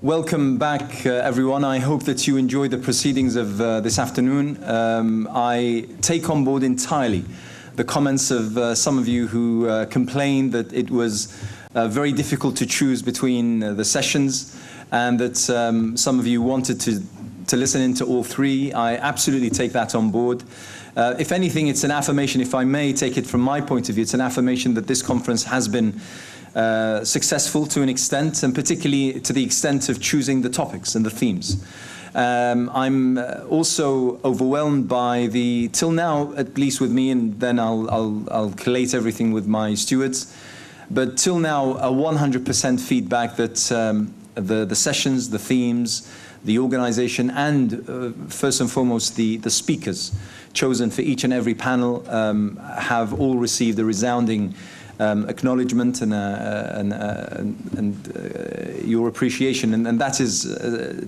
Welcome back, everyone. I hope that you enjoyed the proceedings of this afternoon. I take on board entirely the comments of some of you who complained that it was very difficult to choose between the sessions, and that some of you wanted to listen into all three. I absolutely take that on board. If anything, it's an affirmation, if I may take it from my point of view, it's an affirmation that this conference has been successful to an extent, and particularly to the extent of choosing the topics and the themes. I'm also overwhelmed by the, till now, at least with me, and then I'll collate everything with my stewards, but till now, a 100% feedback that the sessions, the themes, the organization, and first and foremost, the speakers chosen for each and every panel have all received a resounding acknowledgement and your appreciation, and that is,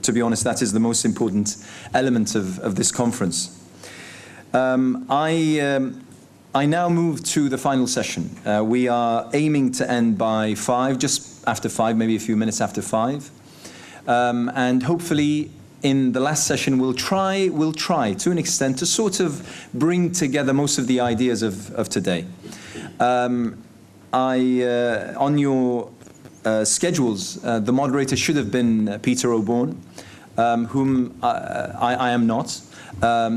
to be honest, that is the most important element of this conference. I now move to the final session. We are aiming to end by 5, just after 5, maybe a few minutes after 5, and hopefully in the last session we'll try to an extent to sort of bring together most of the ideas of today. On your schedules, the moderator should have been Peter O'Bourne, whom I am not.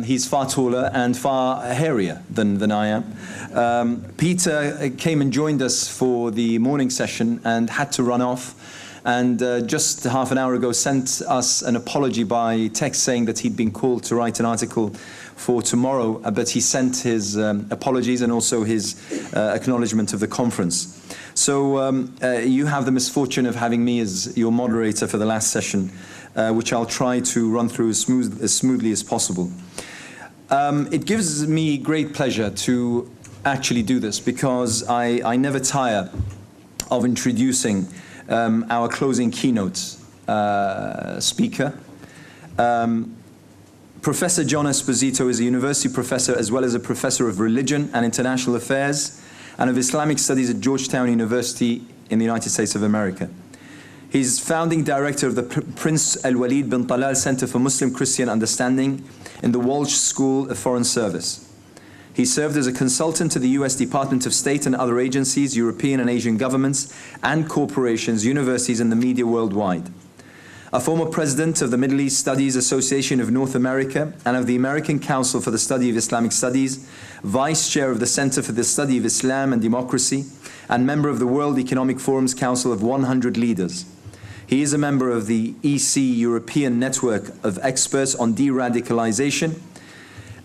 He's far taller and far hairier than I am. Peter came and joined us for the morning session and had to run off, and just half an hour ago sent us an apology by text saying that he'd been called to write an article for tomorrow, but he sent his apologies and also his acknowledgement of the conference. So you have the misfortune of having me as your moderator for the last session, which I'll try to run through as smoothly as possible. It gives me great pleasure to actually do this, because I never tire of introducing our closing keynote speaker. Professor John Esposito is a university professor as well as a professor of religion and international affairs and of Islamic studies at Georgetown University in the United States of America. He's founding director of the Prince Al-Walid bin Talal Center for Muslim-Christian Understanding in the Walsh School of Foreign Service. He served as a consultant to the US Department of State and other agencies, European and Asian governments and corporations, universities and the media worldwide. A former president of the Middle East Studies Association of North America and of the American Council for the Study of Islamic Studies, vice chair of the Center for the Study of Islam and Democracy, and member of the World Economic Forum's Council of 100 Leaders. He is a member of the EC European Network of Experts on De-Radicalization,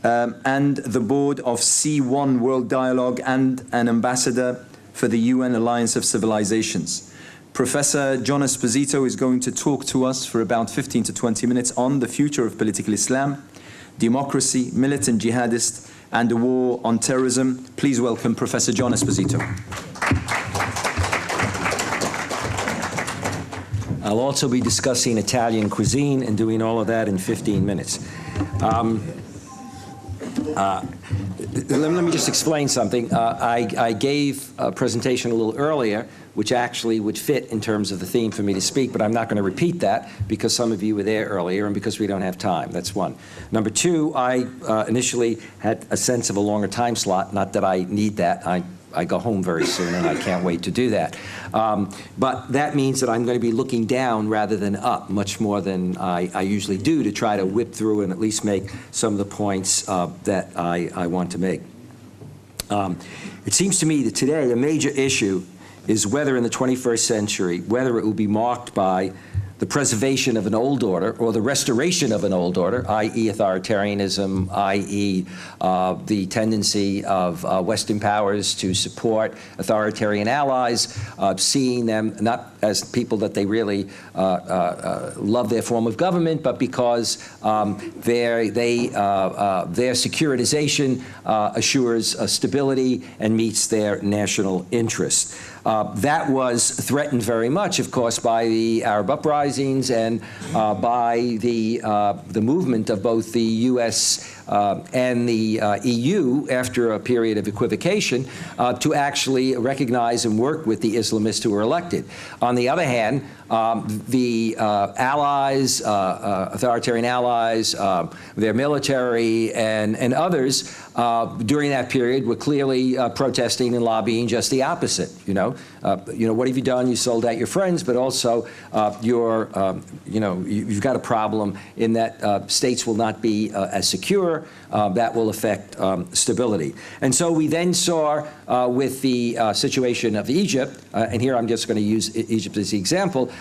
and the board of C1 World Dialogue, and an ambassador for the UN Alliance of Civilizations. Professor John Esposito is going to talk to us for about 15 to 20 minutes on the future of political Islam, democracy, militant jihadist, and the war on terrorism. Please welcome Professor John Esposito. I'll also be discussing Italian cuisine and doing all of that in 15 minutes. Let me just explain something. I gave a presentation a little earlier, which actually would fit in terms of the theme for me to speak, but I'm not going to repeat that because some of you were there earlier and because we don't have time. That's one. Number two, I initially had a sense of a longer time slot, not that I need that. I go home very soon and I can't wait to do that. But that means that I'm going to be looking down rather than up, much more than I usually do, to try to whip through and at least make some of the points that I want to make. It seems to me that today a major issue is whether in the 21st century, whether it will be marked by the preservation of an old order or the restoration of an old order, i.e. authoritarianism, i.e. the tendency of Western powers to support authoritarian allies, seeing them not as people that they really love their form of government, but because their securitization assures stability and meets their national interest. That was threatened very much, of course, by the Arab uprisings and by the movement of both the U.S. and the EU, after a period of equivocation, to actually recognize and work with the Islamists who were elected. On the other hand, the allies, authoritarian allies, their military, and others during that period were clearly protesting and lobbying just the opposite. What have you done? You sold out your friends, but also you've got a problem in that states will not be as secure. That will affect stability. And so we then saw with the situation of Egypt, and here I'm just going to use Egypt as the example,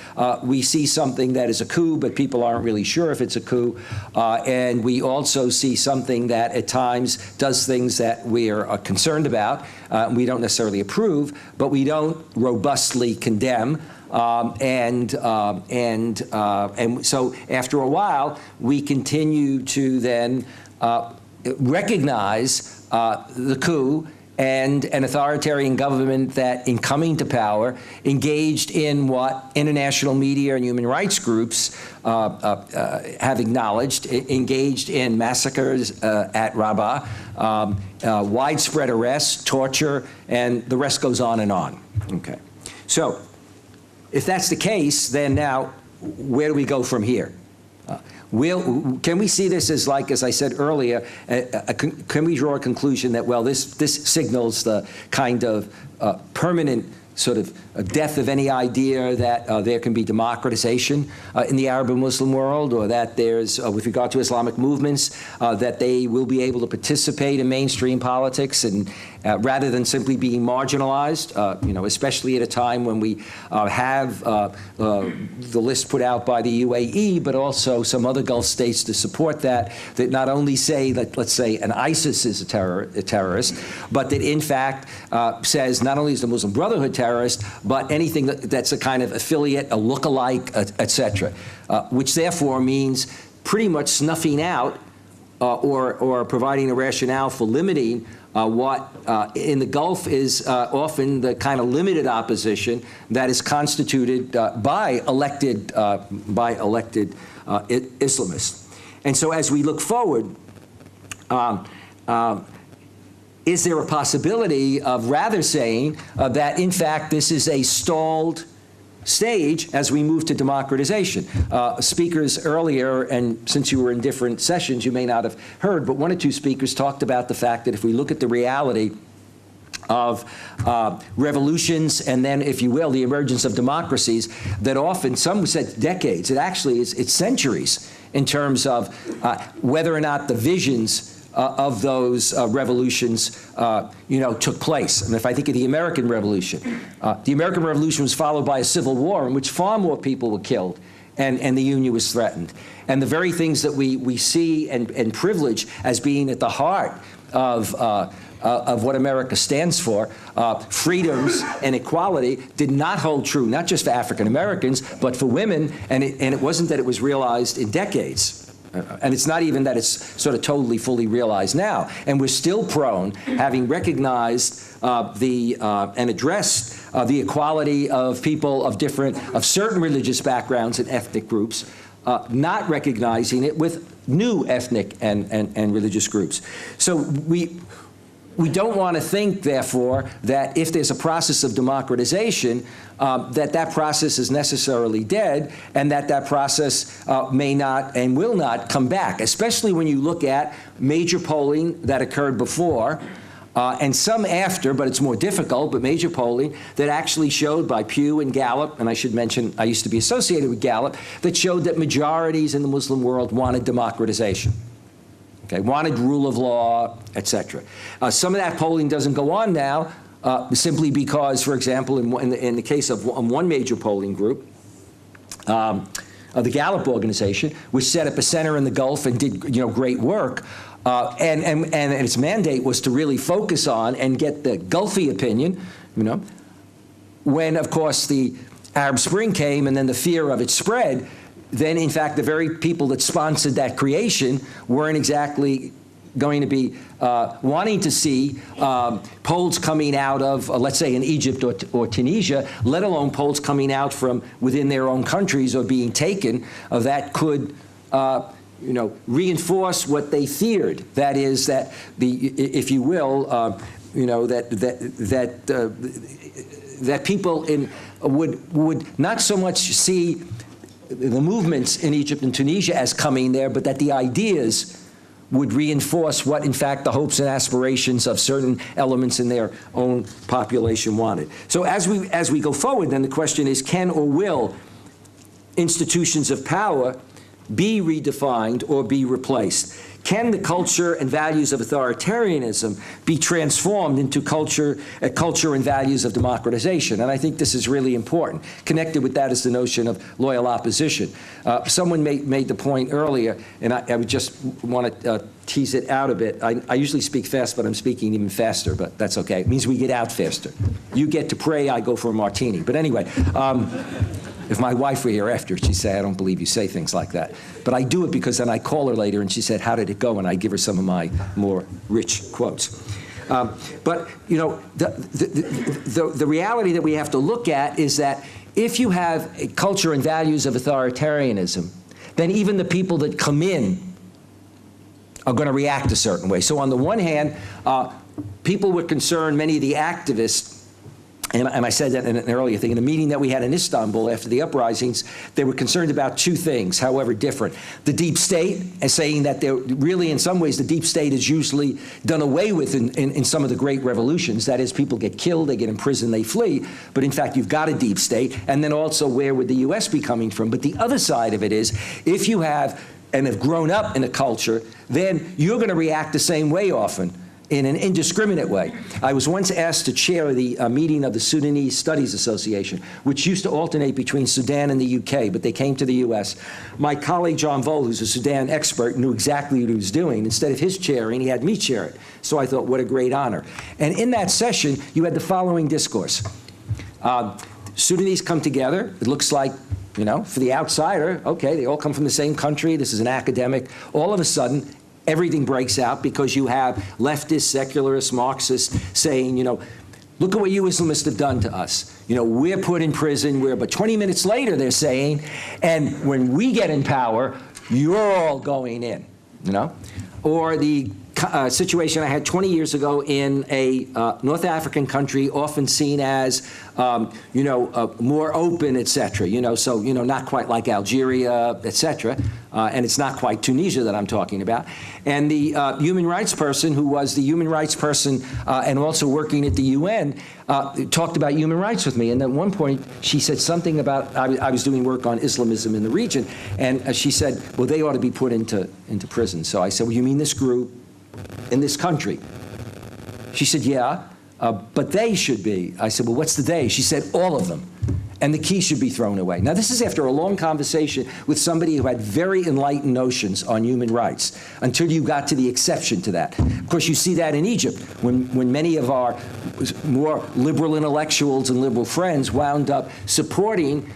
we see something that is a coup, but people aren't really sure if it's a coup. And we also see something that at times does things that we are concerned about. We don't necessarily approve, but we don't robustly condemn. And so after a while, we continue to then recognize the coup and an authoritarian government that, in coming to power, engaged in what international media and human rights groups have acknowledged, engaged in massacres at Rabaa, widespread arrests, torture, and the rest goes on and on. Okay. So if that's the case, then now where do we go from here? Can we see this as, like, as I said earlier, can we draw a conclusion that, well, this signals the kind of permanent sort of a death of any idea that there can be democratization in the Arab and Muslim world, or that there's, with regard to Islamic movements, that they will be able to participate in mainstream politics and rather than simply being marginalized, especially at a time when we have the list put out by the UAE, but also some other Gulf states to support that not only say that, let's say, an ISIS is a terrorist, but that in fact says not only is the Muslim Brotherhood terrorist, but anything that's a kind of affiliate, a lookalike, et cetera, which therefore means pretty much snuffing out or providing a rationale for limiting what in the Gulf is often the kind of limited opposition that is constituted by elected Islamists. And so as we look forward, is there a possibility of rather saying that, in fact, this is a stalled stage as we move to democratization? Speakers earlier, and since you were in different sessions, you may not have heard, but one or two speakers talked about the fact that if we look at the reality of revolutions and then, if you will, the emergence of democracies, that often, some said decades, it actually is, it's centuries in terms of whether or not the visions of those revolutions, took place. And if I think of the American Revolution was followed by a civil war in which far more people were killed and the Union was threatened. And the very things that we see and privilege as being at the heart of what America stands for, freedoms and equality, did not hold true, not just for African Americans, but for women, and it wasn't that it was realized in decades. And it's not even that it's sort of totally, fully realized now. And we're still prone, having recognized and addressed the equality of people of certain religious backgrounds and ethnic groups, not recognizing it with new ethnic and religious groups. So we don't want to think, therefore, that if there's a process of democratization, that process is necessarily dead, and that process may not and will not come back, especially when you look at major polling that occurred before, and some after, but it's more difficult, but major polling that actually showed by Pew and Gallup, and I should mention I used to be associated with Gallup, that showed that majorities in the Muslim world wanted democratization. Okay, wanted rule of law, et cetera. Some of that polling doesn't go on now simply because, for example, in the case of one major polling group, the Gallup organization, which set up a center in the Gulf and did great work, and its mandate was to really focus on and get the Gulfy opinion, when, of course, the Arab Spring came and then the fear of it spread, then, in fact, the very people that sponsored that creation weren't exactly going to be wanting to see polls coming out of, let's say, in Egypt or Tunisia, let alone polls coming out from within their own countries or being taken that could reinforce what they feared. That is that if you will, that people would not so much see the movements in Egypt and Tunisia as coming there, but that the ideas would reinforce what, in fact, the hopes and aspirations of certain elements in their own population wanted. So as we go forward, then the question is, can or will institutions of power be redefined or be replaced? Can the culture and values of authoritarianism be transformed into culture and values of democratization? And I think this is really important. Connected with that is the notion of loyal opposition. Someone made the point earlier, and I would just want to tease it out a bit. I usually speak fast, but I'm speaking even faster, but that's okay. It means we get out faster. You get to pray, I go for a martini. But anyway, if my wife were here after, she'd say, I don't believe you say things like that. But I do it because then I call her later and she said, how did it go? And I give her some of my more rich quotes. But, the reality that we have to look at is that if you have a culture and values of authoritarianism, then even the people that come in are going to react a certain way. So on the one hand, people were concerned, many of the activists, and I said that in an earlier thing, in a meeting that we had in Istanbul after the uprisings, they were concerned about two things, however different. The deep state, and saying that they're really, in some ways, the deep state is usually done away with in some of the great revolutions. That is, people get killed, they get imprisoned, they flee. But in fact, you've got a deep state. And then also, where would the U.S. be coming from? But the other side of it is, if you have and have grown up in a culture, then you're going to react the same way often, in an indiscriminate way. I was once asked to chair the meeting of the Sudanese Studies Association, which used to alternate between Sudan and the UK, but they came to the US. My colleague John Vole, who's a Sudan expert, knew exactly what he was doing. Instead of his chairing, he had me chair it. So I thought, what a great honor. And in that session, you had the following discourse. Sudanese come together. It looks like, for the outsider, okay, they all come from the same country. This is an academic. All of a sudden, everything breaks out because you have leftists, secularists, Marxists saying, look at what you Islamists have done to us. We're put in prison, but 20 minutes later they're saying, and when we get in power, you're all going in, Or the situation I had 20 years ago in a North African country, often seen as, more open, et cetera, so, not quite like Algeria, et cetera, and it's not quite Tunisia that I'm talking about. And the human rights person, who was the human rights person and also working at the UN, talked about human rights with me. And at one point, she said something about, I was doing work on Islamism in the region, and she said, well, they ought to be put into prison. So I said, well, you mean this group in this country? She said, yeah, but they should be. I said, well, what's the they? She said, all of them. And the key should be thrown away. Now, this is after a long conversation with somebody who had very enlightened notions on human rights, until you got to the exception to that. Of course, you see that in Egypt, when many of our more liberal intellectuals and liberal friends wound up supporting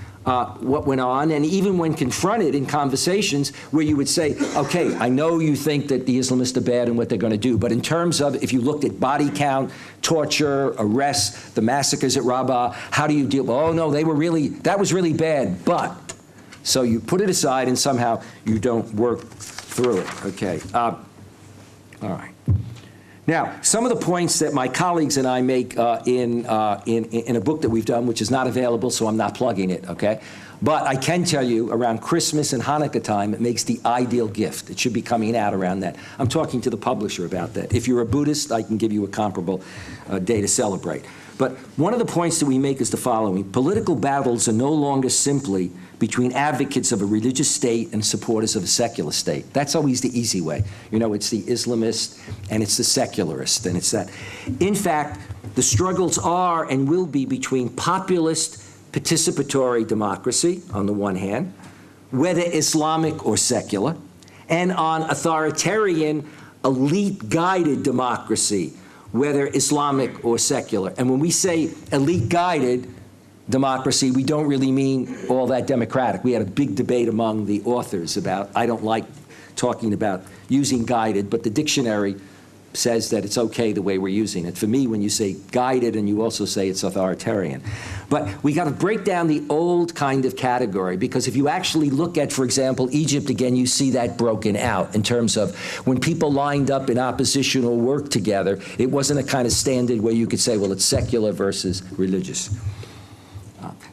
what went on, and even when confronted in conversations where you would say, okay, I know you think that the Islamists are bad and what they're going to do, but in terms of, if you looked at body count, torture, arrests, the massacres at Rabaa, how do you deal? Oh no, that was really bad, but. So you put it aside and somehow you don't work through it, okay. All right. Now, some of the points that my colleagues and I make in a book that we've done, which is not available, so I'm not plugging it, okay? But I can tell you, around Christmas and Hanukkah time, it makes the ideal gift. It should be coming out around that. I'm talking to the publisher about that. If you're a Buddhist, I can give you a comparable day to celebrate. But one of the points that we make is the following. Political battles are no longer simply between advocates of a religious state and supporters of a secular state. That's always the easy way. It's the Islamist and it's the secularist, and it's that. In fact, the struggles are and will be between populist participatory democracy, on the one hand, whether Islamic or secular, and on authoritarian, elite-guided democracy, whether Islamic or secular. And when we say elite-guided democracy, we don't really mean all that democratic. We had a big debate among the authors about, I don't like talking about using guided, but the dictionary says that it's okay the way we're using it. For me, when you say guided and you also say it's authoritarian. But we got to break down the old kind of category, because if you actually look at, for example, Egypt again, you see that broken out in terms of when people lined up in oppositional work together, it wasn't a kind of standard where you could say, well, it's secular versus religious.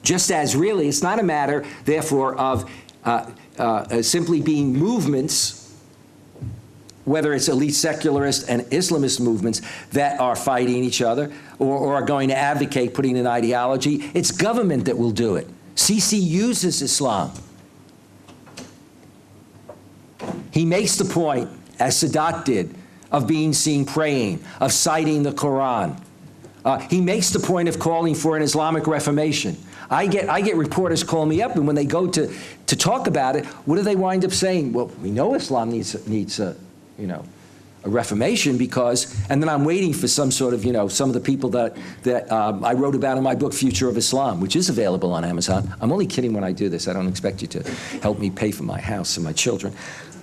Just as really, it's not a matter, therefore, of simply being movements, whether it's elite secularist and Islamist movements that are fighting each other or are going to advocate putting an ideology. It's government that will do it. Sisi uses Islam. He makes the point, as Sadat did, of being seen praying, of citing the Quran. He makes the point of calling for an Islamic reformation. I get reporters call me up, and when they go to talk about it, what do they wind up saying? Well, we know Islam needs a reformation because, and then I'm waiting for some sort of, some of the people that I wrote about in my book, Future of Islam, which is available on Amazon. I'm only kidding when I do this. I don't expect you to help me pay for my house and my children.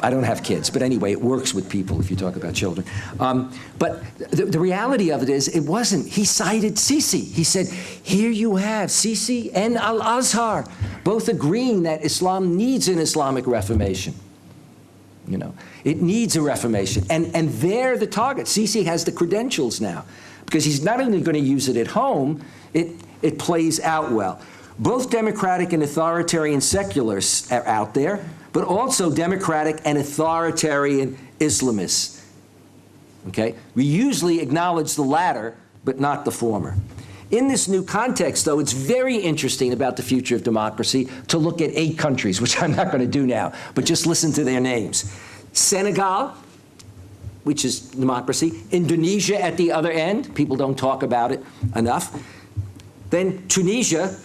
I don't have kids, but anyway, it works with people if you talk about children. But the reality of it is, it wasn't. He cited Sisi. He said, here you have Sisi and Al-Azhar, both agreeing that Islam needs an Islamic reformation. It needs a reformation. And they're the target. Sisi has the credentials now, because he's not only going to use it at home, it plays out well. Both democratic and authoritarian secularists are out there, but also democratic and authoritarian Islamists. Okay? We usually acknowledge the latter, but not the former. In this new context, though, it's very interesting about the future of democracy to look at 8 countries, which I'm not going to do now, but just listen to their names. Senegal, which is democracy. Indonesia at the other end. People don't talk about it enough. Then Tunisia.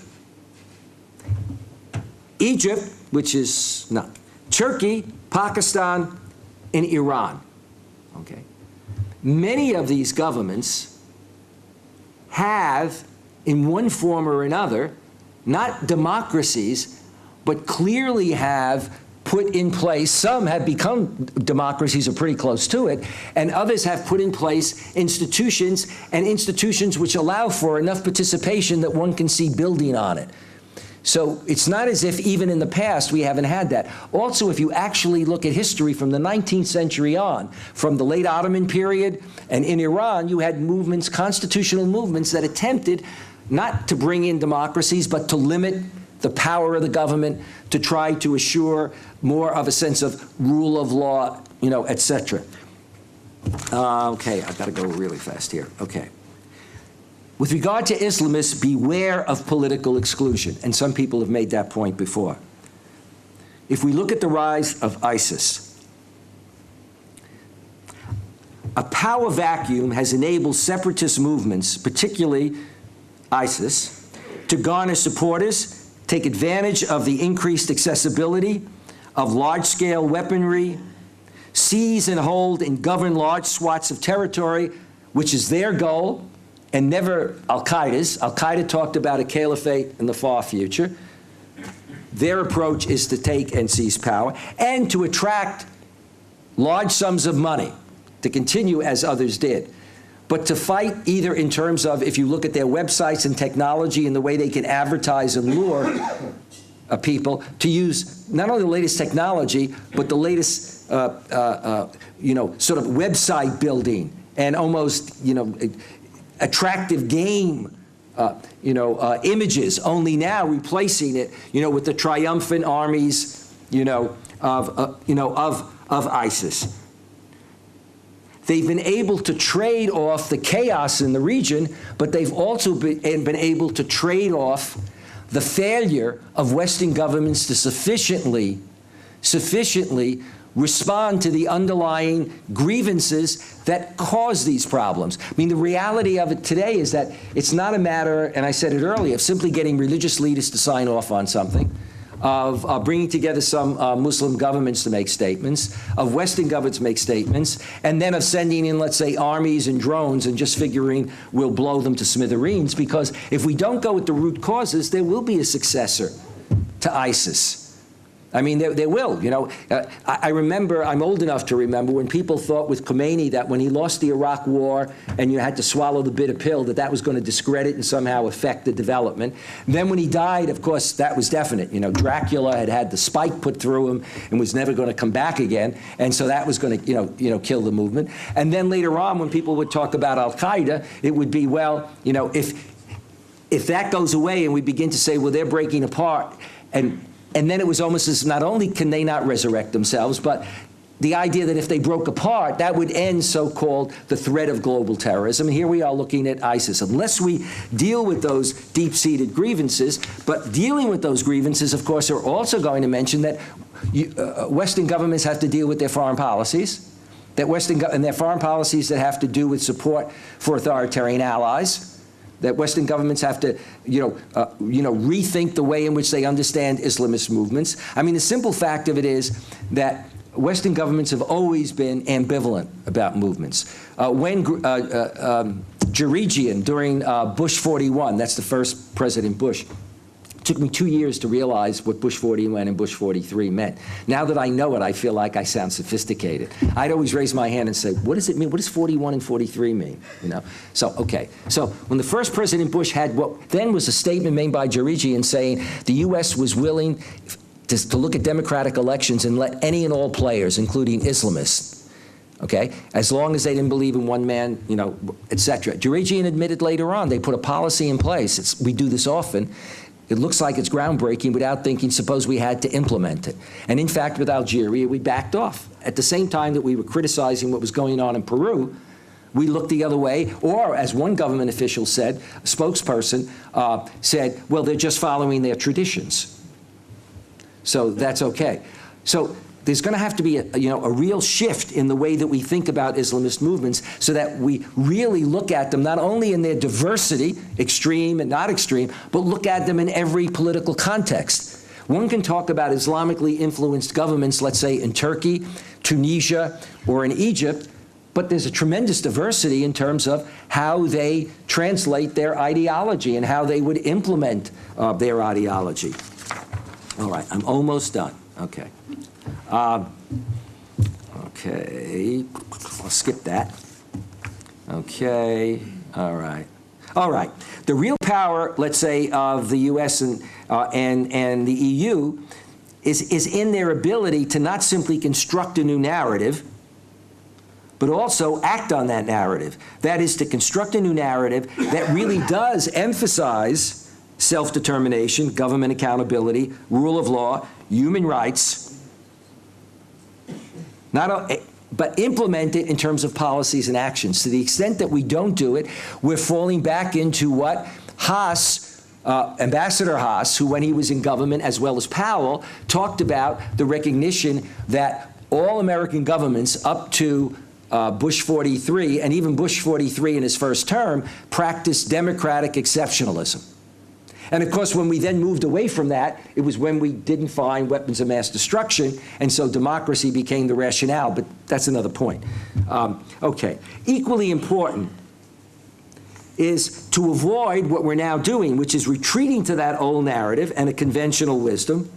Egypt, which is not. Turkey, Pakistan, and Iran. Okay. Many of these governments have, in one form or another, not democracies, but clearly have put in place, some have become democracies or pretty close to it, and others have put in place institutions, and institutions which allow for enough participation that one can see building on it. So it's not as if even in the past we haven't had that. Also, if you actually look at history from the 19th century on, from the late Ottoman period, and in Iran, you had movements, constitutional movements that attempted not to bring in democracies, but to limit the power of the government, to try to assure more of a sense of rule of law, et cetera. Okay, I've got to go really fast here. Okay. With regard to Islamists, beware of political exclusion, and some people have made that point before. If we look at the rise of ISIS, a power vacuum has enabled separatist movements, particularly ISIS, to garner supporters, take advantage of the increased accessibility of large-scale weaponry, seize and hold and govern large swaths of territory, which is their goal, and never Al-Qaeda's. Al-Qaeda talked about a caliphate in the far future. Their approach is to take and seize power and to attract large sums of money, to continue as others did. But to fight either in terms of, if you look at their websites and technology and the way they can advertise and lure people, to use not only the latest technology, but the latest, sort of website building and almost, attractive game, images, only now replacing it, with the triumphant armies, of ISIS. They've been able to trade off the chaos in the region, but they've also been able to trade off the failure of Western governments to sufficiently respond to the underlying grievances that cause these problems. I mean, the reality of it today is that it's not a matter, and I said it earlier, of simply getting religious leaders to sign off on something, of bringing together some Muslim governments to make statements, of Western governments to make statements, and then of sending in, let's say, armies and drones and just figuring we'll blow them to smithereens, because if we don't go with the root causes, there will be a successor to ISIS. I mean, there will, you know. I remember, I'm old enough to remember when people thought with Khomeini that when he lost the Iraq War and you had to swallow the bitter pill, that that was going to discredit and somehow affect the development. And then when he died, of course, that was definite. You know, Dracula had had the spike put through him and was never going to come back again. And so that was going to, kill the movement. And then later on, when people would talk about Al-Qaeda, it would be, well, you know, if that goes away and we begin to say, well, they're breaking apart, and then it was almost as not only can they not resurrect themselves, but the idea that if they broke apart, that would end so-called the threat of global terrorism. And here we are looking at ISIS. Unless we deal with those deep-seated grievances, but dealing with those grievances, of course, are also going to mention that Western governments have to deal with their foreign policies, and their foreign policies that have to do with support for authoritarian allies, that Western governments have to, rethink the way in which they understand Islamist movements. I mean, the simple fact of it is that Western governments have always been ambivalent about movements. When Jerigian, during Bush 41, that's the first President Bush, it took me 2 years to realize what Bush 41 and Bush 43 meant. Now that I know it, I feel like I sound sophisticated. I'd always raise my hand and say, what does it mean? What does 41 and 43 mean? You know? So, okay. So when the first President Bush had what then was a statement made by Jerigian saying the U.S. was willing to look at democratic elections and let any and all players, including Islamists, okay, as long as they didn't believe in one man, et cetera. Jerigian admitted later on they put a policy in place. We do this often. It looks like it's groundbreaking without thinking, suppose we had to implement it. And in fact, with Algeria, we backed off. At the same time that we were criticizing what was going on in Peru, we looked the other way, or as one government official said, a spokesperson said, well, they're just following their traditions. So that's okay. So there's going to have to be a real shift in the way that we think about Islamist movements so that we really look at them not only in their diversity, extreme and not extreme, but look at them in every political context. One can talk about Islamically influenced governments, let's say in Turkey, Tunisia, or in Egypt, but there's a tremendous diversity in terms of how they translate their ideology and how they would implement their ideology. All right, I'm almost done. Okay. Okay, I'll skip that. Okay, all right. All right, the real power, let's say, of the U.S. and the EU is in their ability to not simply construct a new narrative, but also act on that narrative. That is, to construct a new narrative that really does emphasize self-determination, government accountability, rule of law, human rights, but implement it in terms of policies and actions. To the extent that we don't do it, we're falling back into what Haas, Ambassador Haas, who when he was in government, as well as Powell, talked about the recognition that all American governments up to Bush 43, and even Bush 43 in his first term, practiced democratic exceptionalism. And of course, when we then moved away from that, it was when we didn't find weapons of mass destruction, and so democracy became the rationale, but that's another point. Okay, equally important is to avoid what we're now doing, which is retreating to that old narrative and a conventional wisdom.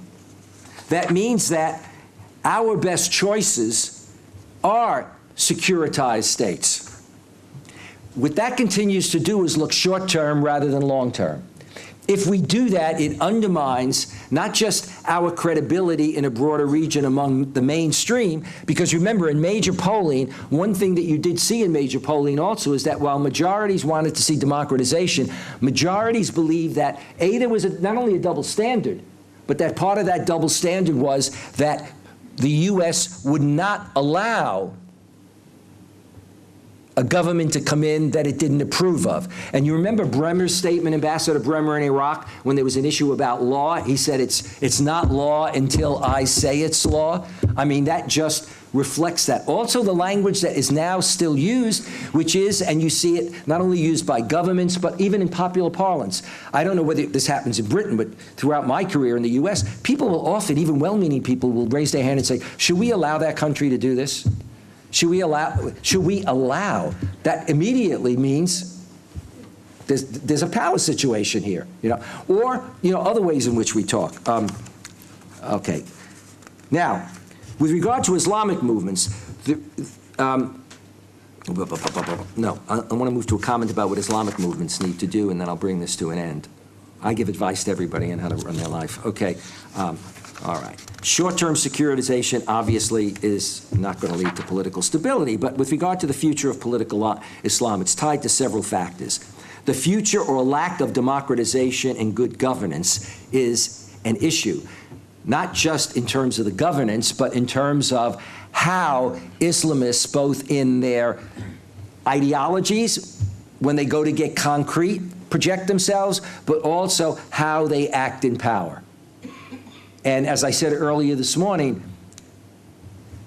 That means that our best choices are securitized states. What that continues to do is look short-term rather than long-term. If we do that, it undermines not just our credibility in a broader region among the mainstream, because remember, in major polling, one thing that you did see in major polling also is that while majorities wanted to see democratization, majorities believed that, A, there was not only a double standard, but that part of that double standard was that the U.S. would not allow a government to come in that it didn't approve of. And you remember Bremer's statement, Ambassador Bremer in Iraq, when there was an issue about law, he said it's not law until I say it's law. I mean, that just reflects that. Also, the language that is now still used, which is, and you see it not only used by governments, but even in popular parlance. I don't know whether this happens in Britain, but throughout my career in the US, people will often, even well-meaning people, will raise their hand and say, should we allow that country to do this? Should we allow? That immediately means there's a power situation here, or other ways in which we talk. Okay, Now, with regard to Islamic movements, I want to move to a comment about what Islamic movements need to do, and then I'll bring this to an end. I give advice to everybody on how to run their life. Okay, all right. Short-term securitization obviously is not going to lead to political stability, but with regard to the future of political Islam, it's tied to several factors. The future or lack of democratization and good governance is an issue, not just in terms of the governance, but in terms of how Islamists, both in their ideologies, when they go to get concrete, project themselves, but also how they act in power. And as I said earlier this morning,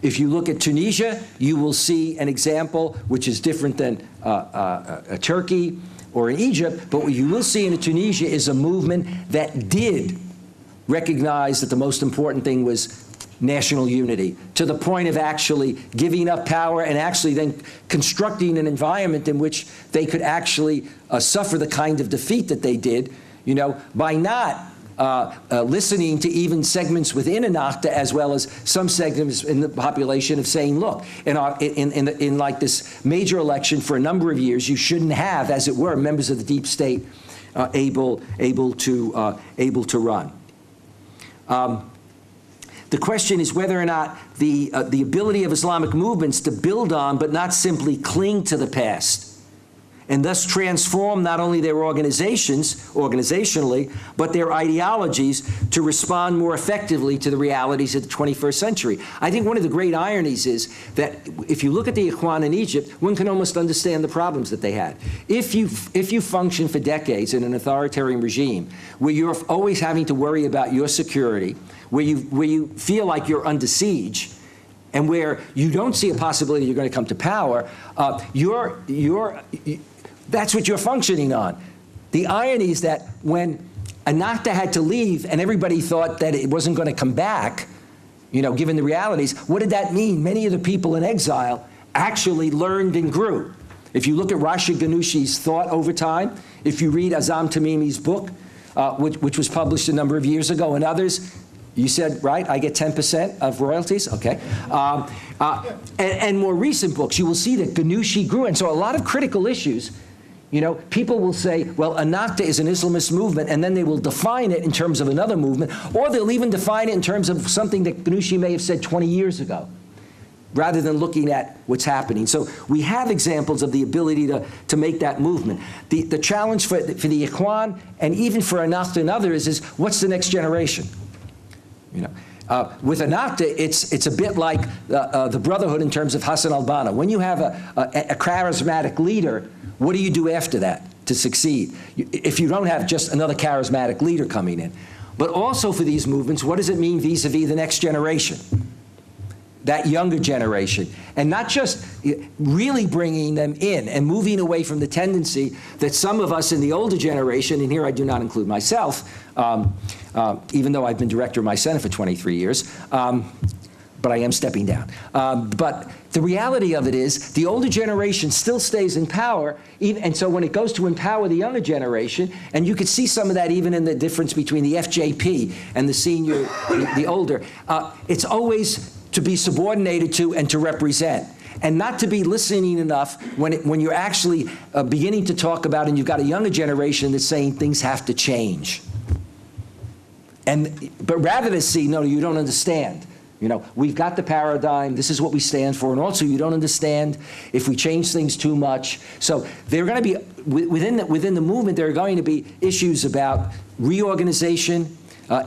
if you look at Tunisia, you will see an example which is different than Turkey or in Egypt, but what you will see in Tunisia is a movement that did recognize that the most important thing was national unity, to the point of actually giving up power and actually then constructing an environment in which they could actually suffer the kind of defeat that they did, you know, by not listening to even segments within Ennahda, as well as some segments in the population of saying, look, in like this major election for a number of years, you shouldn't have, as it were, members of the deep state able to run. The question is whether or not the ability of Islamic movements to build on, but not simply cling to the past, and thus transform not only their organizations, organizationally, but their ideologies to respond more effectively to the realities of the 21st century. I think one of the great ironies is that if you look at the Ikhwan in Egypt, one can almost understand the problems that they had. If you function for decades in an authoritarian regime where you're always having to worry about your security, where you feel like you're under siege, and where you don't see a possibility you're going to come to power, that's what you're functioning on. The irony is that when Ennahda had to leave and everybody thought that it wasn't going to come back, you know, given the realities, what did that mean? Many of the people in exile actually learned and grew. If you look at Rashid Ghanouchi's thought over time, if you read Azam Tamimi's book, which was published a number of years ago, and others, you said, right, I get 10% of royalties? Okay. And more recent books, you will see that Ghanouchi grew. And so a lot of critical issues, you know, people will say, well, Ennahda is an Islamist movement, and then they will define it in terms of another movement, or they'll even define it in terms of something that Ghanouchi may have said 20 years ago, rather than looking at what's happening. So we have examples of the ability to make that movement. The challenge for the Ikhwan, and even for Ennahda and others, is what's the next generation? You know, with Ennahda, it's a bit like the Brotherhood in terms of Hassan al-Banna. When you have a charismatic leader, what do you do after that to succeed? If you don't have just another charismatic leader coming in. But also for these movements, what does it mean vis-a-vis the next generation? That younger generation, and not just really bringing them in and moving away from the tendency that some of us in the older generation, and here I do not include myself, even though I've been director of my center for 23 years, but I am stepping down. But the reality of it is the older generation still stays in power, and so when it goes to empower the younger generation, and you could see some of that even in the difference between the FJP and the senior, the older, it's always to be subordinated to and to represent, and not to be listening enough when you're actually beginning to talk about, and you've got a younger generation that's saying things have to change. But rather to see, no, you don't understand. You know, we've got the paradigm, this is what we stand for, and also you don't understand if we change things too much. So there are going to be, within the movement, there are going to be issues about reorganization,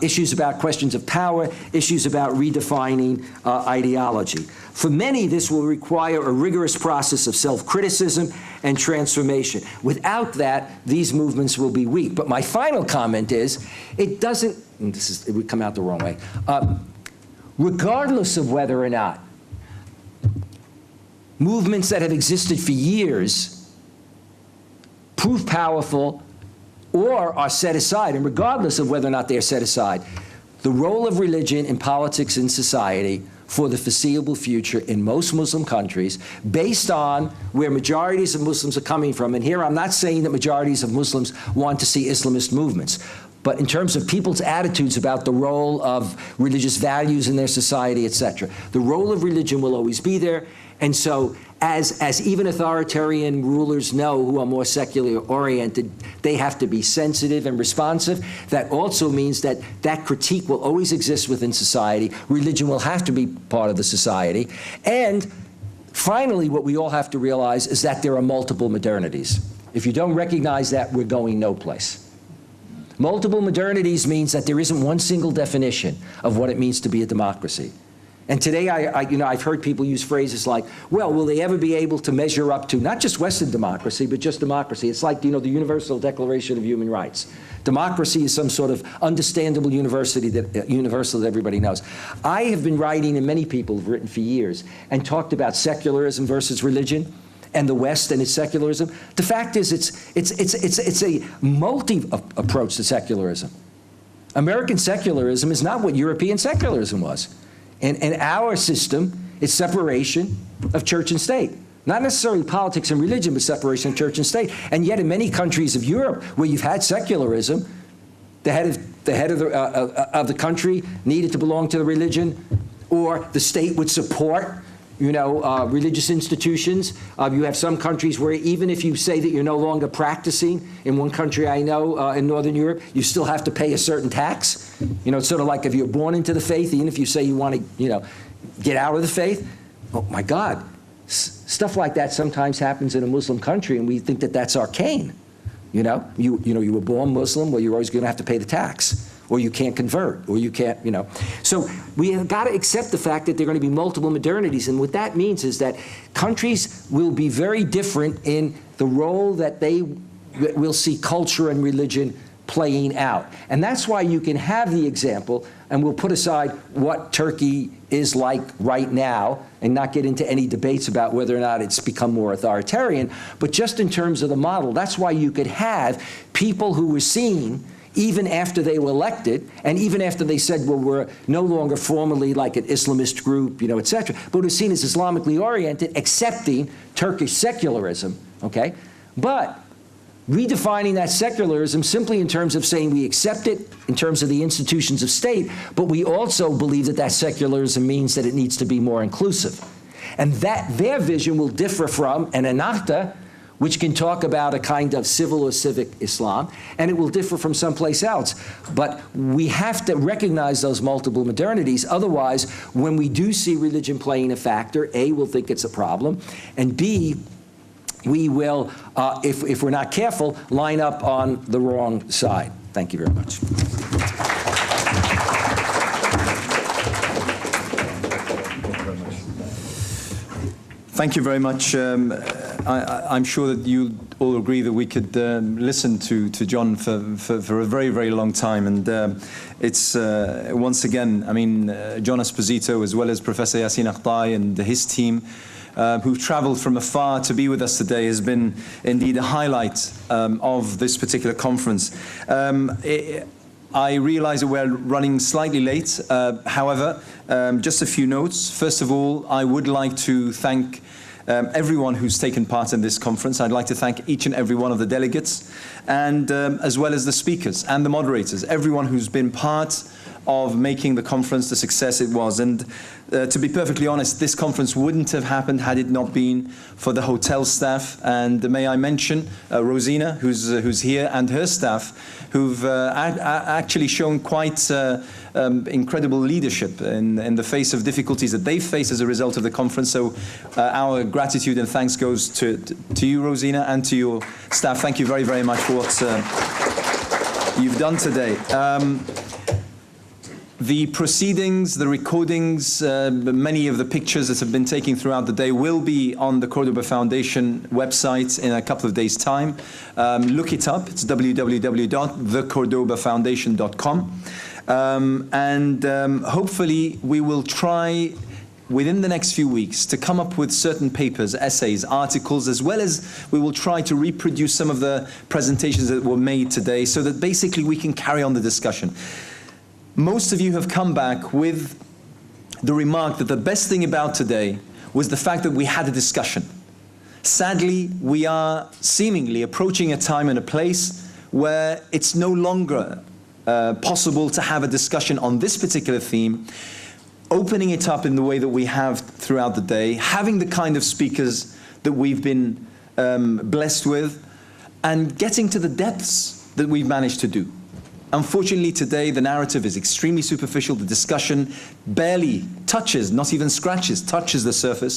issues about questions of power, issues about redefining ideology. For many, this will require a rigorous process of self-criticism and transformation. Without that, these movements will be weak. But my final comment is, it doesn't, and it would come out the wrong way, regardless of whether or not movements that have existed for years prove powerful or are set aside, and regardless of whether or not they are set aside, the role of religion in politics and society for the foreseeable future in most Muslim countries, based on where majorities of Muslims are coming from, and here I'm not saying that majorities of Muslims want to see Islamist movements, but in terms of people's attitudes about the role of religious values in their society, etc. The role of religion will always be there, and so as even authoritarian rulers know who are more secularly oriented, they have to be sensitive and responsive. That also means that that critique will always exist within society. Religion will have to be part of the society. And finally, what we all have to realize is that there are multiple modernities. If you don't recognize that, we're going no place. Multiple modernities means that there isn't one single definition of what it means to be a democracy. And today, I've heard people use phrases like, well, will they ever be able to measure up to not just Western democracy, but just democracy? It's like, the Universal Declaration of Human Rights. Democracy is some sort of understandable universal that everybody knows. I have been writing, and many people have written for years, and talked about secularism versus religion, and the West and its secularism. The fact is, it's a multi-approach to secularism. American secularism is not what European secularism was. And our system is separation of church and state. Not necessarily politics and religion, but separation of church and state. And yet in many countries of Europe where you've had secularism, the head of the country needed to belong to the religion, or the state would support religious institutions. You have some countries where even if you say that you're no longer practicing, in one country I know in Northern Europe, you still have to pay a certain tax. It's sort of like if you're born into the faith, even if you say you want to, get out of the faith. Oh my God, stuff like that sometimes happens in a Muslim country, and we think that that's arcane. You were born Muslim, well, you're always going to have to pay the tax. Or you can't convert, or you can't, So we have got to accept the fact that there are going to be multiple modernities, and what that means is that countries will be very different in the role that they will see culture and religion playing out. And that's why you can have the example, and we'll put aside what Turkey is like right now and not get into any debates about whether or not it's become more authoritarian, but just in terms of the model, that's why you could have people who were seen even after they were elected, and even after they said, well, we're no longer formally like an Islamist group, et cetera, but we're seen as Islamically oriented, accepting Turkish secularism, okay? But redefining that secularism simply in terms of saying we accept it in terms of the institutions of state, but we also believe that that secularism means that it needs to be more inclusive. And that their vision will differ from an Ennahda, which can talk about a kind of civil or civic Islam, and it will differ from someplace else. But we have to recognize those multiple modernities. Otherwise, when we do see religion playing a factor, A, we'll think it's a problem, and B, we will, if we're not careful, line up on the wrong side. Thank you very much. Thank you very much. I'm sure that you all agree that we could listen to John for a very, very long time. And it's, once again, John Esposito, as well as Professor Yassine Akhtai and his team, who've traveled from afar to be with us today, has been indeed a highlight of this particular conference. I realize that we're running slightly late. However, just a few notes. First of all, I would like to thank everyone who's taken part in this conference. I'd like to thank each and every one of the delegates, and as well as the speakers and the moderators, everyone who's been part of making the conference the success it was. And to be perfectly honest, this conference wouldn't have happened had it not been for the hotel staff. And may I mention Rosina, who's here, and her staff, who've actually shown quite incredible leadership in the face of difficulties that they've faced as a result of the conference. So our gratitude and thanks goes to you, Rosina, and to your staff. Thank you very, very much for what you've done today. The proceedings, the recordings, many of the pictures that have been taken throughout the day will be on the Cordoba Foundation website in a couple of days' time. Look it up. It's www.thecordobaffoundation.com. Hopefully we will try within the next few weeks to come up with certain papers, essays, articles, as well as we will try to reproduce some of the presentations that were made today so that basically we can carry on the discussion. Most of you have come back with the remark that the best thing about today was the fact that we had a discussion. Sadly, we are seemingly approaching a time and a place where it's no longer possible to have a discussion on this particular theme, opening it up in the way that we have throughout the day, having the kind of speakers that we've been blessed with, and getting to the depths that we've managed to do. Unfortunately, today, the narrative is extremely superficial. The discussion barely touches, not even scratches, touches the surface,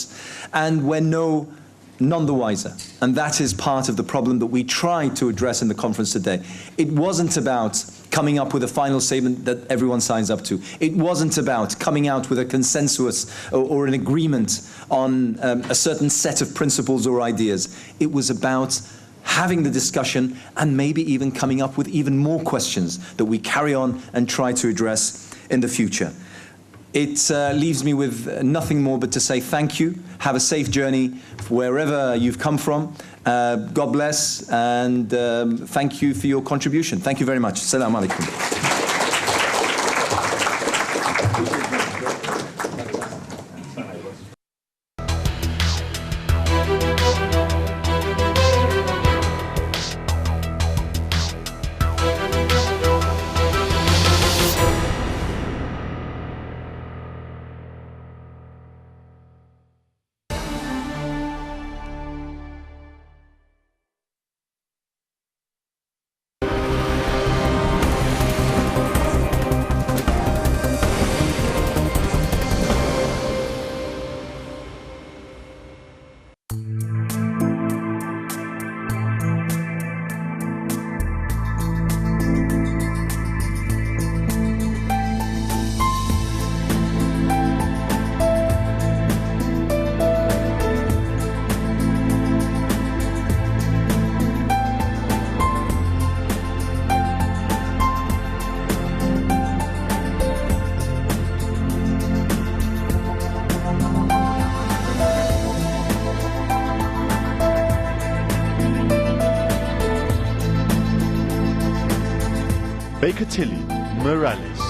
and we're none the wiser. And that is part of the problem that we tried to address in the conference today. It wasn't about coming up with a final statement that everyone signs up to. It wasn't about coming out with a consensus or an agreement on a certain set of principles or ideas. It was about having the discussion and maybe even coming up with even more questions that we carry on and try to address in the future. It leaves me with nothing more but to say thank you. Have a safe journey wherever you've come from. God bless, and thank you for your contribution. Thank you very much. Assalamu alaikum. Tilly Morales.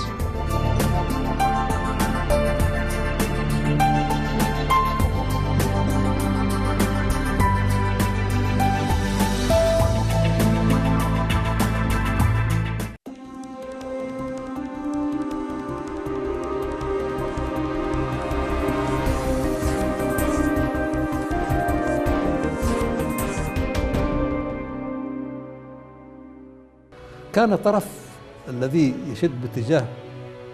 كان الطرف الذي يشد باتجاه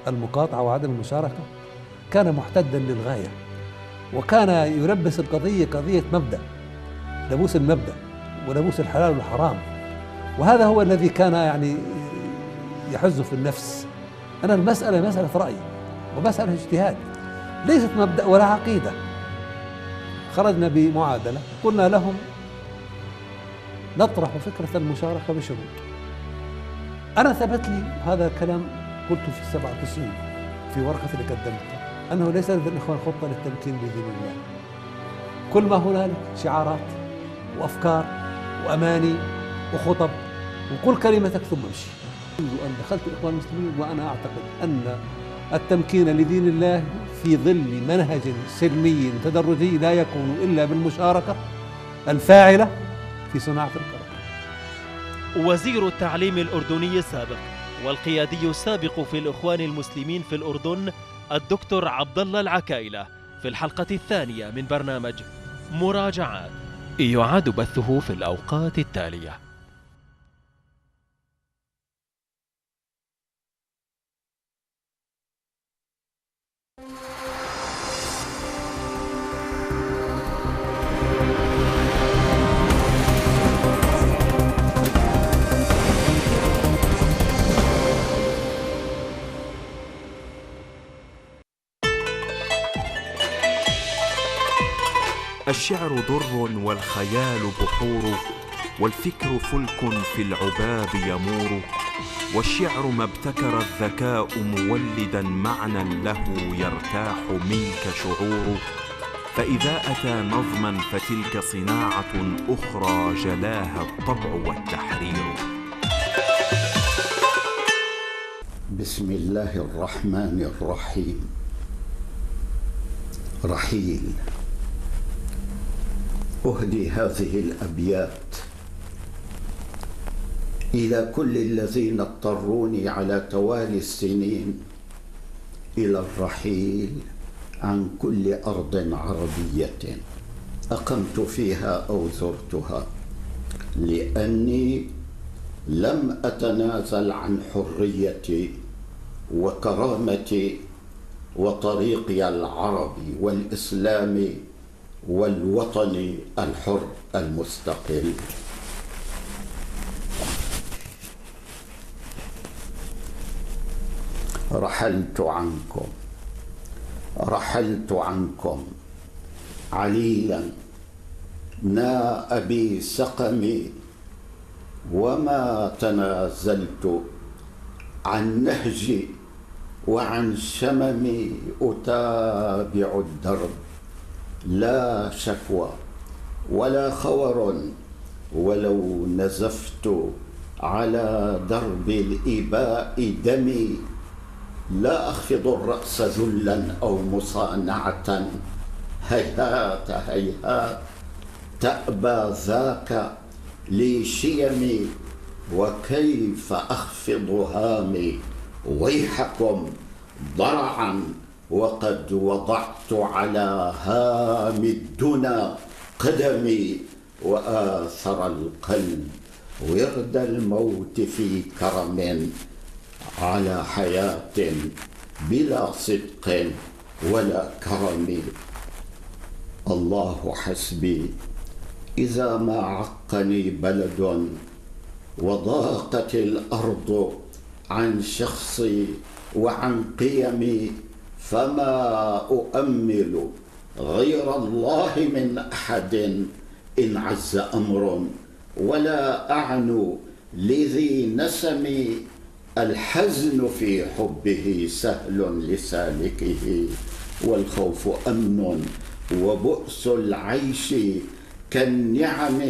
المقاطعة وعدم المشاركة كان محتدا للغاية، وكان يلبس القضية قضية مبدأ، لبوس المبدأ ولبوس الحلال والحرام، وهذا هو الذي كان يعني يحز في النفس. أنا المسألة مسألة رأي ومسألة اجتهاد، ليست مبدأ ولا عقيدة. خرجنا بمعادلة، قلنا لهم نطرح فكرة المشاركة بشروط. أنا ثبت لي هذا الكلام، قلت في 97 في ورقة اللي قدمتها، أنه ليس لدى الإخوان خطة للتمكين بإذن الله. كل ما هنالك شعارات وأفكار وأماني وخطب، وكل كلمة تكتب امشي. منذ أن دخلت الإخوان المسلمين وأنا أعتقد أن التمكين لدين الله في ظل منهج سلمي تدرجي لا يكون إلا بالمشاركة الفاعلة في صناعة القرار. وزير التعليم الأردني السابق والقيادي السابق في الإخوان المسلمين في الأردن الدكتور عبد الله العكايلة في الحلقة الثانية من برنامج مراجعات، يعاد بثه في الأوقات التالية. الشعر در والخيال بحور، والفكر فلك في العباب يمور، والشعر ما ابتكر الذكاء مولدا معنى له يرتاح منك شعور، فإذا أتى نظما فتلك صناعة أخرى جلاها الطبع والتحرير. بسم الله الرحمن الرحيم. رحيل. أهدي هذه الأبيات إلى كل الذين اضطروني على توالي السنين إلى الرحيل عن كل أرض عربية أقمت فيها أو زرتها، لأني لم أتنازل عن حريتي وكرامتي وطريقي العربي والإسلامي والوطني الحر المستقل. رحلت عنكم عليلا ناء بي سقمي، وما تنازلت عن نهجي وعن شممي، أتابع الدرب لا شكوى ولا خور، ولو نزفت على درب الإباء دمي، لا أخفض الرأس ذلا أو مصانعة، هيهات هيهات تأبى ذاك لي شيمي، وكيف أخفض هامي، ويحكم ضرعا وقد وضعت على هام الدنا قدمي، وآثر القلب ورد الموت في كرم، على حياة بلا صدق ولا كرم. الله حسبي إذا ما عقني بلد وضاقت الأرض عن شخصي وعن قيمي، فما أؤمل غير الله من أحد إن عز أمر، ولا أعنو لذي نسمي، الحزن في حبه سهل لسالكه، والخوف أمن وبؤس العيش كالنعم،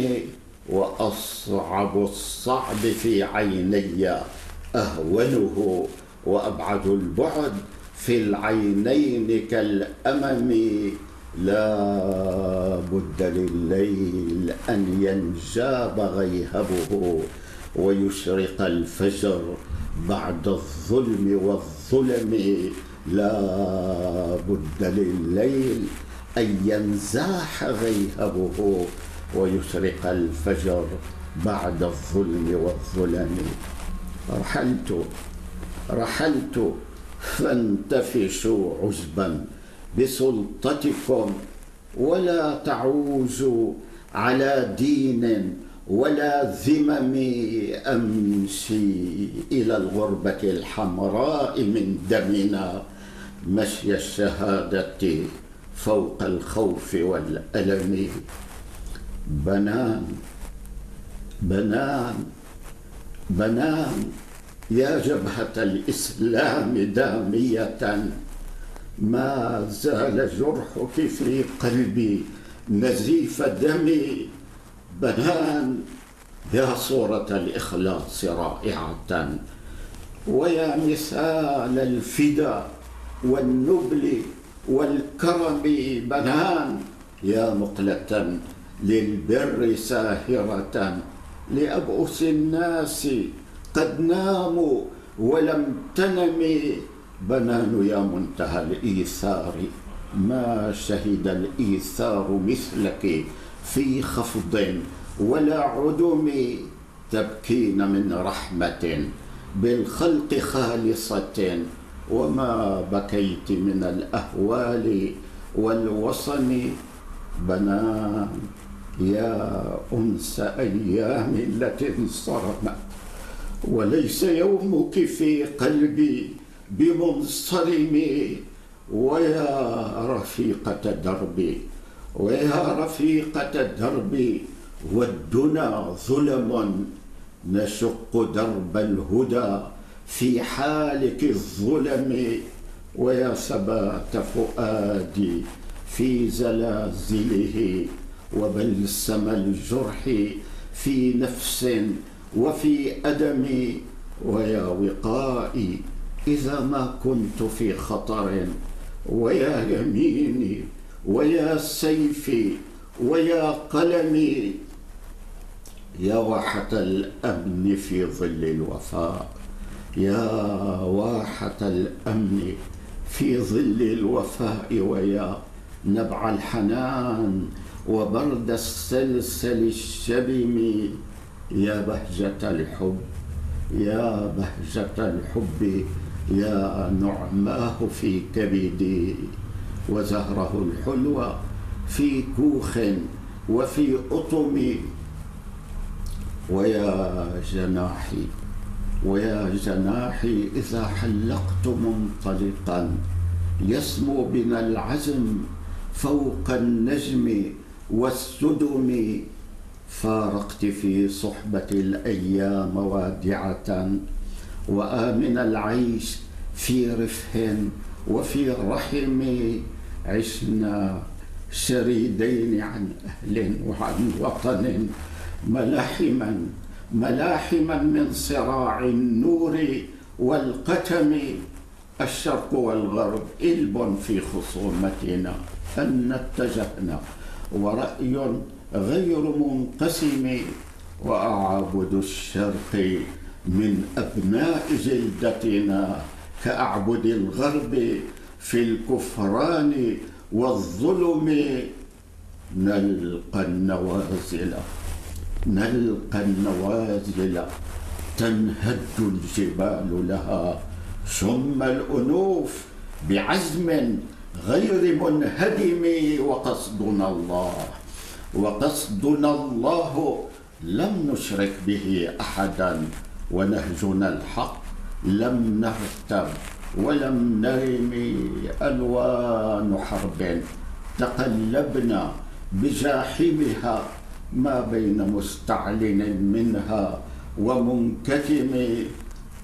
وأصعب الصعب في عيني أهونه، وأبعد البعد في العينين كالأمم، لا بد لليل أن ينجاب غيهبه، ويشرق الفجر بعد الظلم والظلم، لا بد لليل أن ينزاح غيهبه، ويشرق الفجر بعد الظلم والظلم. رحلت فانتفشوا عجبا بسلطتكم، ولا تعوجوا على دين ولا ذمم، أمشي إلى الغربة الحمراء من دمنا، مشي الشهادة فوق الخوف والألم. بنان يا جبهة الإسلام دامية، ما زال جرحك في قلبي نزيف دمي، بنان يا صورة الإخلاص رائعة، ويا مثال الفدا والنبل والكرم، بنان يا مقلة للبر ساهرة، لأبؤس الناس قد ناموا ولم تنمي، بنان يا منتهى الإيثار، ما شهد الإيثار مثلك في خفض ولا عدم، تبكين من رحمة بالخلق خالصة، وما بكيت من الأهوال والوصن، بنان يا أنس أيام التي انصرمت، وليس يومك في قلبي بمنصرم، ويا رفيقة دربي والدنا ظلم، نشق درب الهدى في حالك الظلم، ويا ثبات فؤادي في زلازله، وبلسم الجرح في نفس وفي أدم، ويا وقائي إذا ما كنت في خطر، ويا يميني ويا سيفي ويا قلمي، يا واحة الأمن في ظل الوفاء، يا واحة الأمن في ظل الوفاء، ويا نبع الحنان وبرد السلسل الشبم، يا بهجة الحب، يا بهجة الحب، يا نعماه في كبدي، وزهره الحلوى في كوخ وفي أطم، ويا جناحي، ويا جناحي إذا حلقت منطلقا يسمو بنا العزم فوق النجم والسدم، فارقت في صحبة الأيام وادعة، وآمن العيش في رفه وفي رحم، عشنا شريدين عن أهل وعن وطن، ملاحما من صراع النور والقتم، الشرق والغرب إلب في خصومتنا أن اتجهنا، ورأي غير منقسم، وأعبد الشرق من أبناء جلدتنا كأعبد الغرب في الكفران والظلم، نلقى النوازل تنهد الجبال لها ثم الأنوف بعزم غير منهدم، وقصدنا الله لم نشرك به أحدا، ونهجنا الحق لم نرتب ولم نرم، ألوان حرب تقلبنا بجاحمها ما بين مستعلن منها ومنكتم،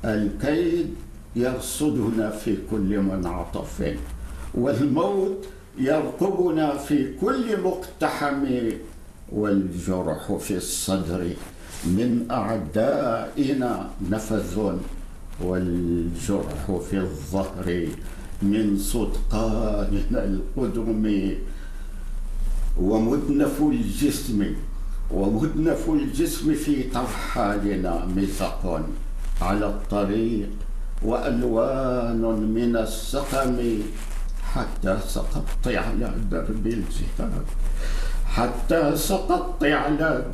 الكيد يرصدنا في كل منعطف، والموت يرقبنا في كل مقتحم، والجرح في الصدر من أعدائنا نفذ، والجرح في الظهر من صدقاننا القدم، ومدنف الجسم في ترحالنا مزق على الطريق، وألوان من السقم، حتى سقطت على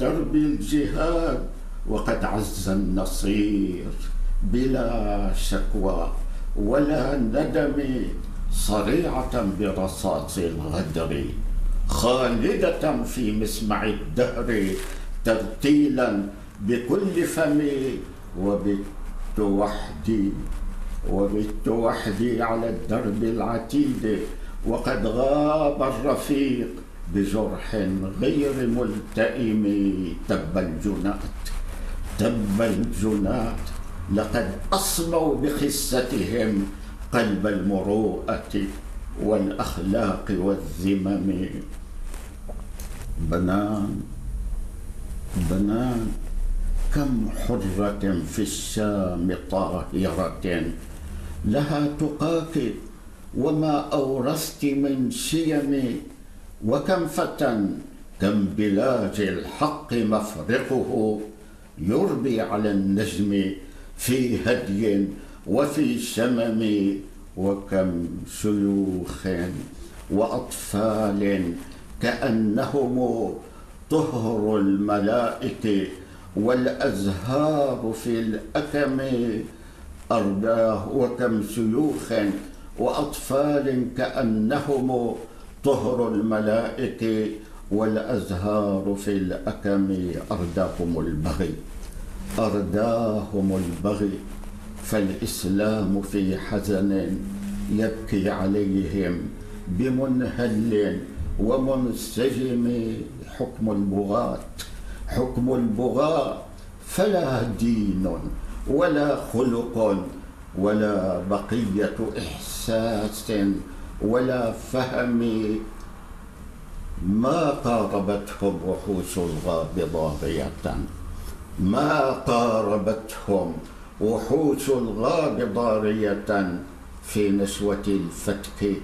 درب الجهاد، وقد عز النصير بلا شكوى ولا ندم، صريعة برصاص الغدر خالدة في مسمع الدهر، ترتيلا بكل فم، وبت وحدي على الدرب العتيد، وقد غاب الرفيق بجرح غير ملتئم، تب الجنات لقد أصموا بخستهم قلب المروءة والأخلاق والذمم، بنان كم حرة في الشام طاهرة لها تقاك وما أورثت من شيم، وكم فتى كم بلاج الحق مفرقه يربي على النجم في هدي وفي شمم، وكم شيوخ وأطفال كأنهم طهر الملائكة والأزهار في الأكم، وكم شيوخ وأطفال كأنهم طهر الملائكة والأزهار في الأكم، أرداهم البغي، فالإسلام في حزن يبكي عليهم بمنهل ومنسجم، حكم البغاة فلا دين ولا خلق ولا بقية إحساس ولا فهم، ما قاربتهم وحوش الغاب ضارية في نشوة الفتك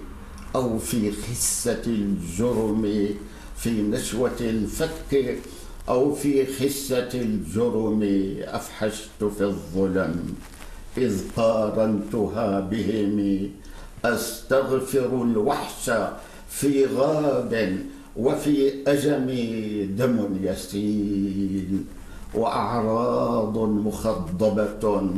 أو في خسة الجرم، في نشوة الفتك أو في خسة الجرم أفحشت في الظلم إذ قارنتها بهم أستغفر الوحش في غاب وفي أجم دم يسيل وأعراض مخضبة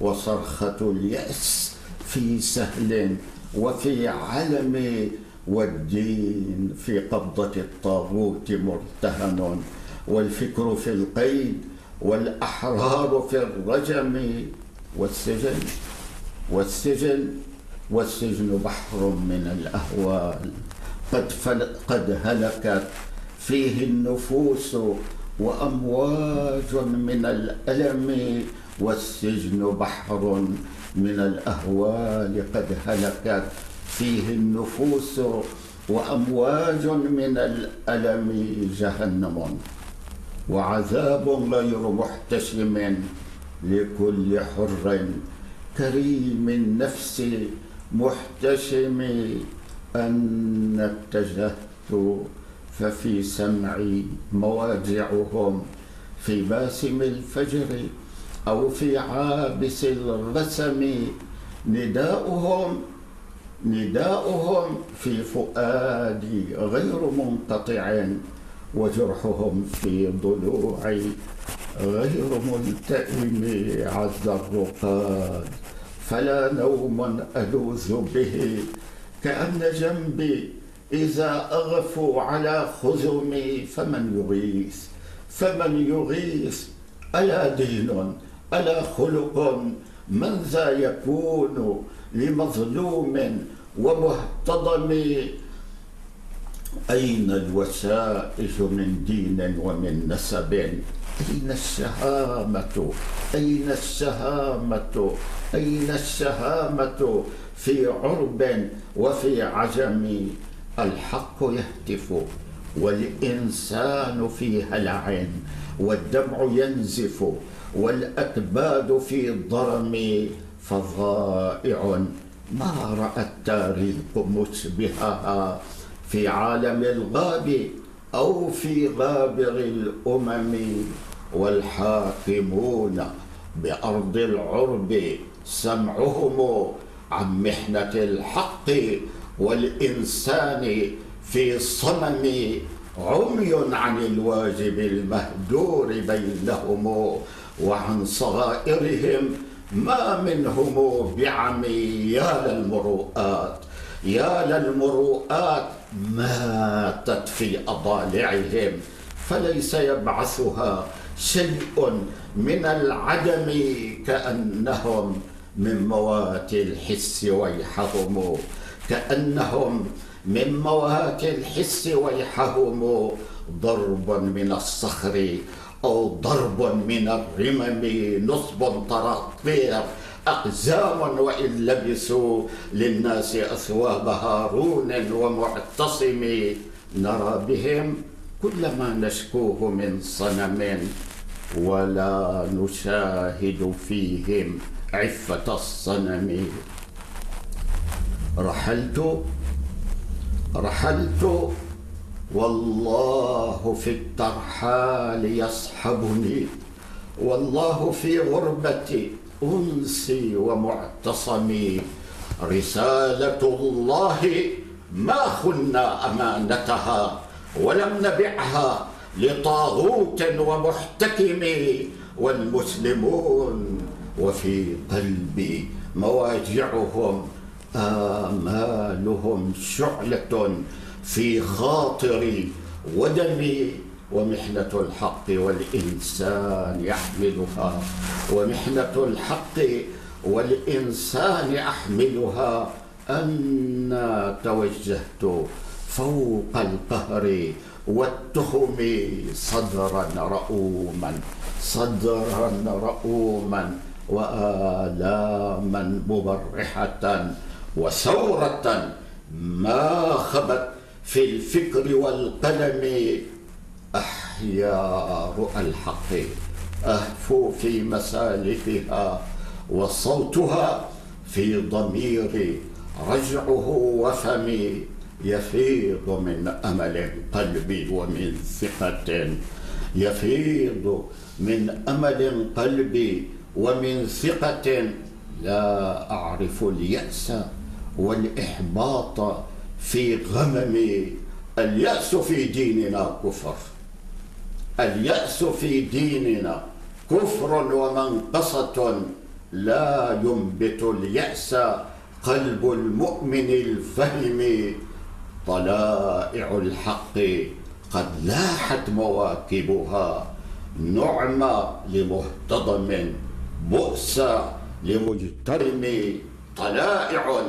وصرخة اليأس في سهل وفي علم والدين في قبضة الطاغوت مرتهن والفكر في القيد والأحرار في الرجم والسجن بحر من الأهوال قد هلكت فيه النفوس وأمواج من الألم والسجن بحر من الأهوال قد هلكت فيه النفوس وأمواج من الألم جهنم وعذاب غير محتشم لكل حر كريم النفس محتشم أن اتجهت ففي سمعي مواجعهم في باسم الفجر أو في عابس الرسم نداؤهم في فؤادي غير منقطع وجرحهم في ضلوعي غير ملتئم عز الرقاد فلا نوم ألوذ به كأن جنبي إذا أغفوا على خزمي فمن يغيث ألا دين ألا خلق من ذا يكون لمظلوم ومهتضم أين الوسائج من دين ومن نسب أين الشهامة في عرب وفي عجم الحق يهتف والإنسان في هلع والدمع ينزف والأكباد في ضرم فظائع ما رأى التاريخ مشبهها في عالم الغاب أو في غابر الأمم والحاكمون بأرض العرب سمعهم عن محنة الحق والإنسان في صمم عمي عن الواجب المهدور بينهم وعن صغائرهم ما منهم بعمي يا للمروءات ماتت في أضالعهم فليس يبعثها شيء من العدم كأنهم من موات الحس ويحهم ضرب من الصخر أو ضرب من الرمم نصب طراطير أقزام وإن لبسوا للناس أثواب هارون ومعتصم نرى بهم كل ما نشكوه من صنم ولا نشاهد فيهم عفة الصنم رحلت والله في الترحال يصحبني والله في غربتي أنسي ومعتصمي رسالة الله ما خلنا أمانتها ولم نبعها لطاغوت ومحتكم والمسلمون وفي قلبي مواجعهم آمالهم شعلة في خاطري ودمي ومحنة الحق والإنسان أحملها أنا توجهت فوق القهر والتهم صدرا رؤوما وآلاما مبرحة وثورة ما خبت في الفكر والقلم أحيار الحق أهفو في مسالكها وصوتها في ضميري رجعه وفمي يفيض من أمل قلبي ومن ثقة يفيض من أمل قلبي ومن ثقة، لا أعرف اليأس والإحباط في غممي. اليأس في ديننا كفر، اليأس في ديننا كفر ومنقصة، لا ينبت اليأس قلب المؤمن الفهم. طلائع الحق قد لاحت مواكبها، نعم لمهتضم بؤس لمجترم. طلائع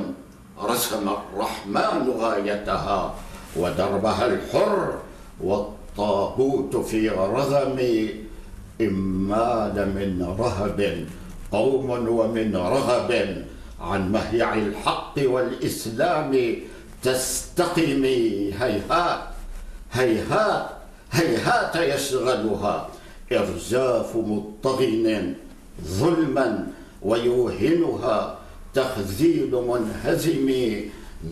رسم الرحمن غايتها ودربها الحر، والطاغوت في رغم. إمال من رهب قوم ومن رغب عن مهيع الحق والإسلام تستقمي. هيهات هيهات هيهات يشغلها إرجاف مضطغن ظلما ويوهنها تخذيل منهزم.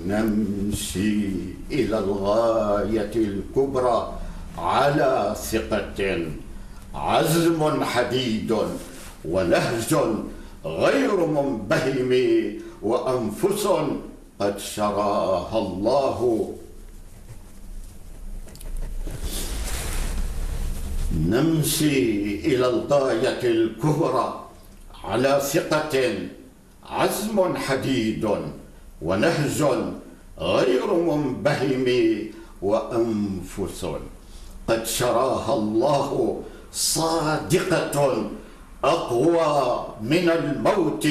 نمشي إلى الغاية الكبرى على ثقة، عزم حديد ونهج غير منبهم، وأنفس قد شراها الله. نمشي إلى الغاية الكبرى على ثقة، عزم حديد ونهج غير منبهم، وأنفس قد شراها الله صادقة، أقوى من الموت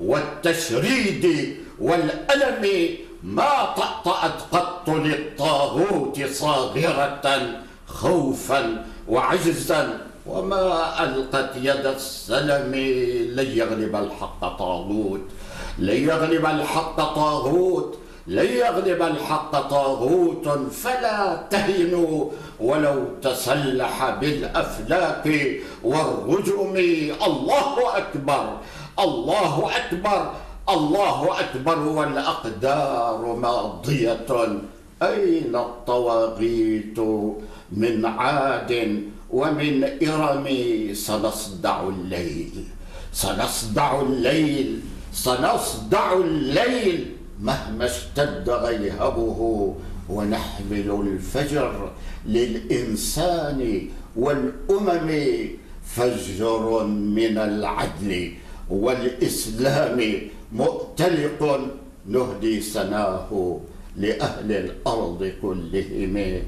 والتشريد والألم. ما طأطأت قط للطاغوت صاغرة خوفا وعجزا، وما ألقت يد السلم. لن يغلب الحق طاغوت، لن يغلب الحق طاغوت، لن يغلب الحق طاغوت. فلا تهنوا ولو تسلح بالأفلاك والرجم. الله أكبر، الله أكبر، الله أكبر، والأقدار ماضية. أين الطواغيت من عاد ومن إرم؟ سنصدع الليل، سنصدع الليل، سنصدع الليل مهما اشتد غيهبه، ونحمل الفجر للإنسان والأمم. فجر من العدل والإسلام مؤتلق، نهدي سناه لأهل الأرض كلهم.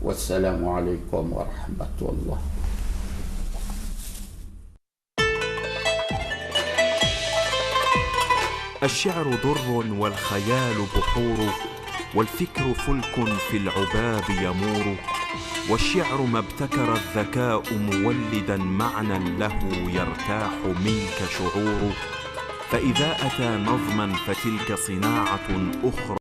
والسلام عليكم ورحمة الله. الشعر در والخيال بحور، والفكر فلك في العباب يمور، والشعر ما ابتكر الذكاء مولدا معنى له يرتاح منك شعور. فإذا أتى نظما فتلك صناعة أخرى